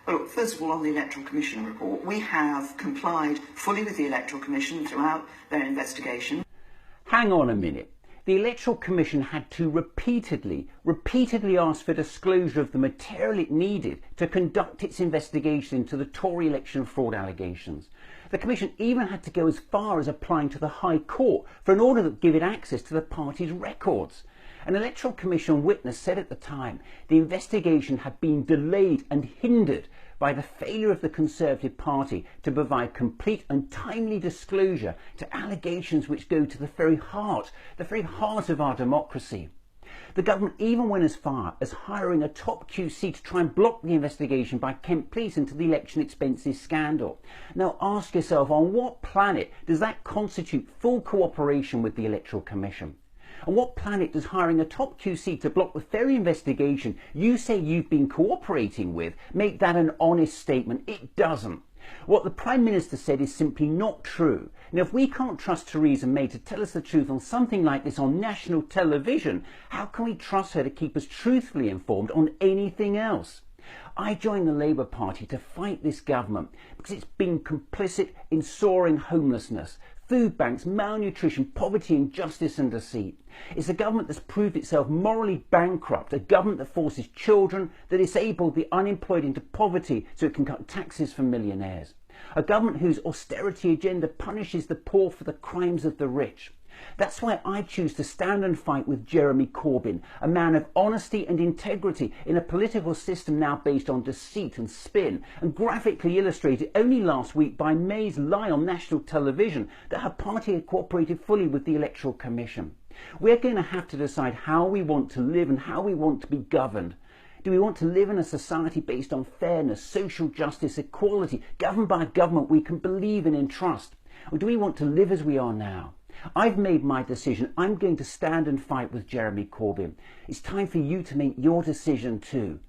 Well, first of all, on the Electoral Commission report, we have complied fully with the Electoral Commission throughout their investigation. Hang on a minute. The Electoral Commission had to repeatedly ask for disclosure of the material it needed to conduct its investigation into the Tory election fraud allegations. The Commission even had to go as far as applying to the High Court for an order that would give it access to the party's records. An Electoral Commission witness said at the time the investigation had been delayed and hindered by the failure of the Conservative Party to provide complete and timely disclosure to allegations which go to the very heart of our democracy. The government even went as far as hiring a top QC to try and block the investigation by Kent Police into the election expenses scandal. Now ask yourself, on what planet does that constitute full cooperation with the Electoral Commission? On what planet does hiring a top QC to block the very investigation you say you've been cooperating with make that an honest statement? It doesn't. What the Prime Minister said is simply not true. Now, if we can't trust Theresa May to tell us the truth on something like this on national television, how can we trust her to keep us truthfully informed on anything else? I joined the Labour Party to fight this government because it's been complicit in soaring homelessness, food banks, malnutrition, poverty, injustice and deceit. It's a government that's proved itself morally bankrupt, a government that forces children, the disabled, the unemployed into poverty so it can cut taxes for millionaires. A government whose austerity agenda punishes the poor for the crimes of the rich. That's why I choose to stand and fight with Jeremy Corbyn, a man of honesty and integrity in a political system now based on deceit and spin, and graphically illustrated only last week by May's lie on national television that her party had cooperated fully with the Electoral Commission. We're going to have to decide how we want to live and how we want to be governed. Do we want to live in a society based on fairness, social justice, equality, governed by a government we can believe in and trust? Or do we want to live as we are now? I've made my decision. I'm going to stand and fight with Jeremy Corbyn. It's time for you to make your decision too.